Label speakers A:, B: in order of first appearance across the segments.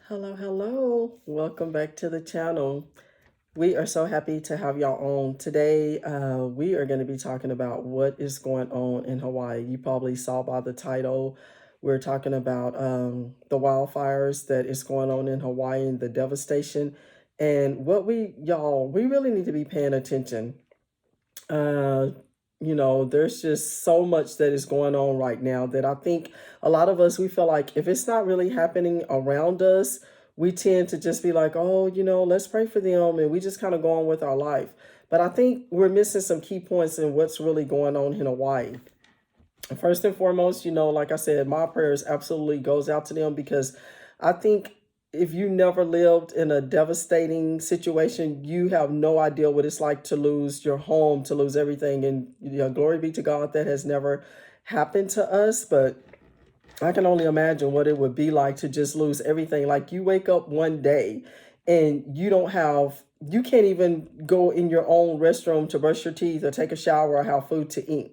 A: Hello. Welcome back to the channel. We are so happy to have y'all on. Today, we are going to be talking about what is going on in Hawaii. You probably saw by the title, we're talking about the wildfires that is going on in Hawaii and the devastation. And we really need to be paying attention. Uh, there's just so much that is going on right now that I think a lot of us, we feel like if it's not really happening around us, we tend to just be like, oh, let's pray for them. And we just kind of go on with our life. But I think we're missing some key points in what's really going on in Hawaii. First and foremost, like I said, my prayers absolutely goes out to them because I think if you never lived in a devastating situation, you have no idea what it's like to lose your home, to lose everything. And glory be to God, that has never happened to us. But I can only imagine what it would be like to just lose everything. Like you wake up one day and you can't even go in your own restroom to brush your teeth or take a shower or have food to eat.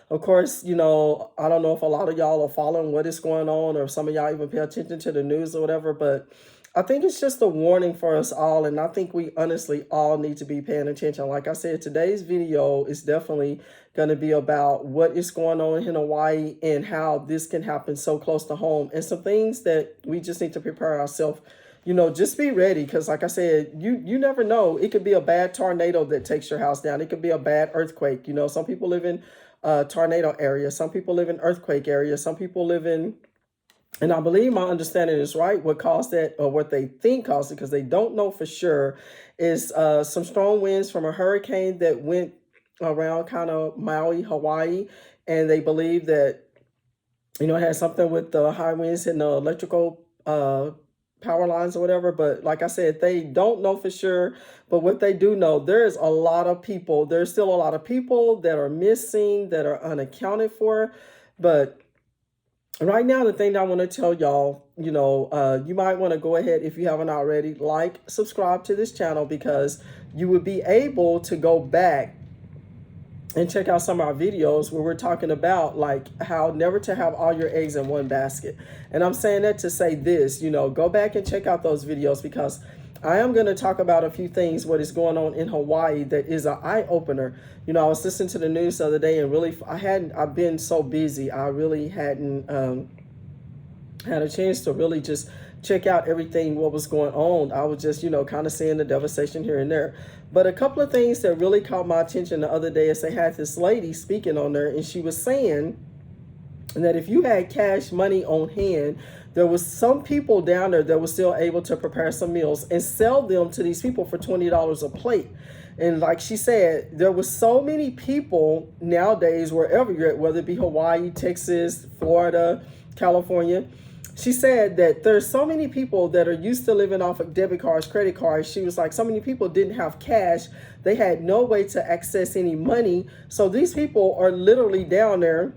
A: Of course, I don't know if a lot of y'all are following what is going on or some of y'all even pay attention to the news or whatever, but I think it's just a warning for us all. And I think we honestly all need to be paying attention. Like I said, today's video is definitely going to be about what is going on in Hawaii and how this can happen so close to home and some things that we just need to prepare ourselves. Just be ready because like I said, you never know. It could be a bad tornado that takes your house down. It could be a bad earthquake. Some people live in tornado areas. Some people live in earthquake areas. Some people live in, and I believe my understanding is right, what caused that or what they think caused it because they don't know for sure is some strong winds from a hurricane that went around kind of Maui, Hawaii. And they believe that, it had something with the high winds and the electrical power lines or whatever. But like I said, they don't know for sure. But what they do know, there's still a lot of people that are missing, that are unaccounted for. But right now, the thing that I want to tell y'all, you might want to go ahead, if you haven't already, subscribe to this channel because you would be able to go back and check out some of our videos where we're talking about like how never to have all your eggs in one basket. And I'm saying that to say this, go back and check out those videos because I am going to talk about a few things, what is going on in Hawaii that is an eye opener. I was listening to the news the other day and really, I've been so busy. I really hadn't had a chance to really just check out everything, what was going on. I was just, kind of seeing the devastation here and there. But a couple of things that really caught my attention the other day is they had this lady speaking on there and she was saying that if you had cash money on hand, there was some people down there that were still able to prepare some meals and sell them to these people for $20 a plate. And like she said, there was so many people nowadays, wherever you're at, whether it be Hawaii, Texas, Florida, California. She said that there's so many people that are used to living off of debit cards, credit cards. She was like, so many people didn't have cash. They had no way to access any money. So these people are literally down there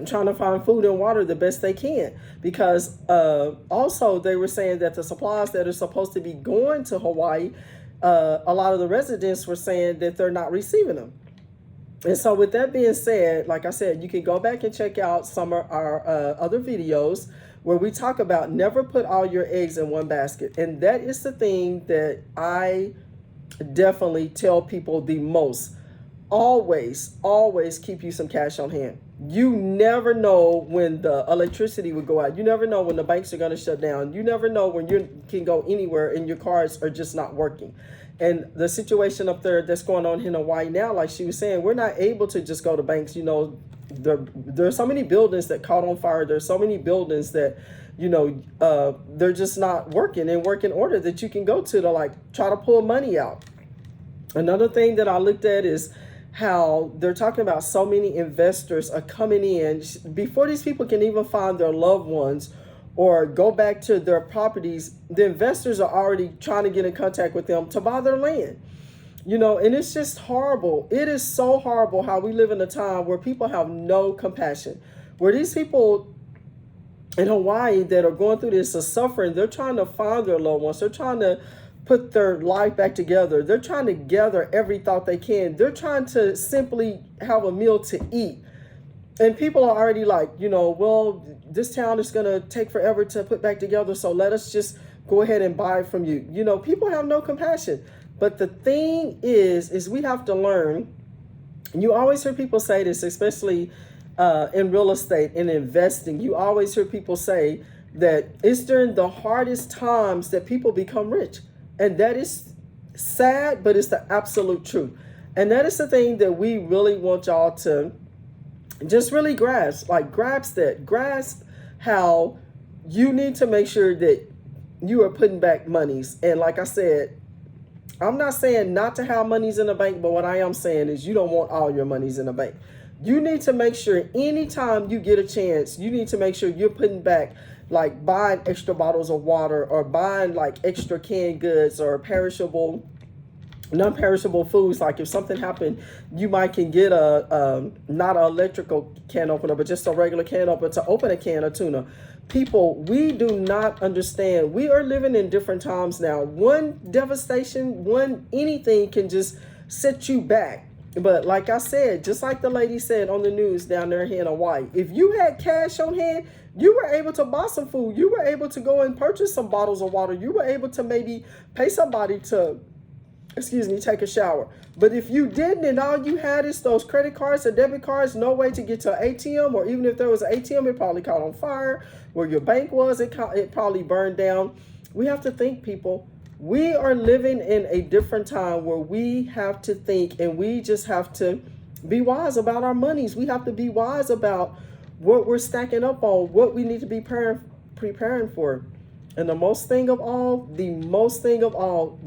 A: trying to find food and water the best they can. Because also they were saying that the supplies that are supposed to be going to Hawaii, a lot of the residents were saying that they're not receiving them. And so with that being said, like I said, you can go back and check out some of our other videos where we talk about never put all your eggs in one basket. And that is the thing that I definitely tell people the most. Always, always keep you some cash on hand. You never know when the electricity would go out. You never know when the banks are going to shut down. You never know when you can go anywhere and your cards are just not working. And the situation up there that's going on in Hawaii now, like she was saying, we're not able to just go to banks. There's so many buildings that caught on fire. There's so many buildings that, they're just not working in working order that you can go to like try to pull money out. Another thing that I looked at is how they're talking about so many investors are coming in before these people can even find their loved ones or go back to their properties. The investors are already trying to get in contact with them to buy their land. And it's just horrible. It is so horrible how we live in a time where people have no compassion, where these people in Hawaii that are going through this are suffering. They're trying to find their loved ones. They're trying to put their life back together. They're trying to gather every thought they can. They're trying to simply have a meal to eat. And people are already like, well, this town is going to take forever to put back together, so let us just go ahead and buy from you. People have no compassion. But the thing is we have to learn, and you always hear people say this, especially in real estate and investing. You always hear people say that it's during the hardest times that people become rich. And that is sad, but it's the absolute truth. And that is the thing that we really want y'all to just really grasp how you need to make sure that you are putting back monies. And like I said, I'm not saying not to have monies in the bank, but what I am saying is you don't want all your monies in the bank. You need to make sure anytime you get a chance, you need to make sure you're putting back, like buying extra bottles of water, or buying like extra canned goods or perishable, non-perishable foods. Like if something happened, you might can get not an electrical can opener, but just a regular can opener to open a can of tuna. People, we do not understand. We are living in different times now. One devastation, anything can just set you back. But like I said, just like the lady said on the news down there here in Hawaii, if you had cash on hand, you were able to buy some food. You were able to go and purchase some bottles of water. You were able to maybe pay somebody to, take a shower. But if you didn't, and all you had is those credit cards or debit cards, no way to get to an ATM, or even if there was an ATM, it probably caught on fire. Where your bank was, it probably burned down. We have to think, people. We are living in a different time where we have to think, and we just have to be wise about our monies. We have to be wise about what we're stacking up on, what we need to be preparing for. And the most thing of all,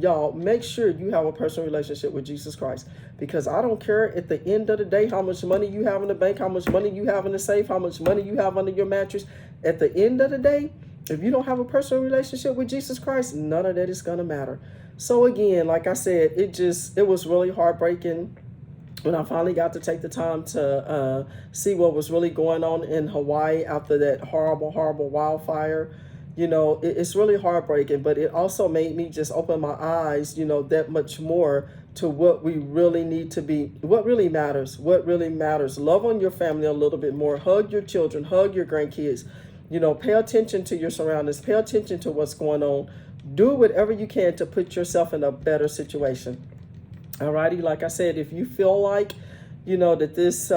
A: y'all, make sure you have a personal relationship with Jesus Christ. Because I don't care at the end of the day how much money you have in the bank, how much money you have in the safe, how much money you have under your mattress. At the end of the day, if you don't have a personal relationship with Jesus Christ, none of that is going to matter. So again, like I said, it was really heartbreaking when I finally got to take the time to see what was really going on in Hawaii after that horrible, horrible wildfire. It's really heartbreaking, but it also made me just open my eyes, that much more to what we really need to be, what really matters. Love on your family a little bit more. Hug your children, hug your grandkids. Pay attention to your surroundings, pay attention to what's going on. Do whatever you can to put yourself in a better situation. Alrighty, like I said, if you feel like, that this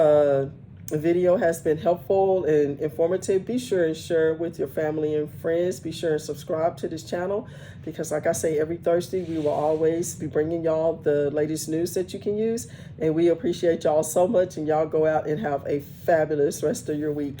A: video has been helpful and informative, be sure and share with your family and friends. Be sure and subscribe to this channel, because like I say, every Thursday we will always be bringing y'all the latest news that you can use. And we appreciate y'all so much, and y'all go out and have a fabulous rest of your week.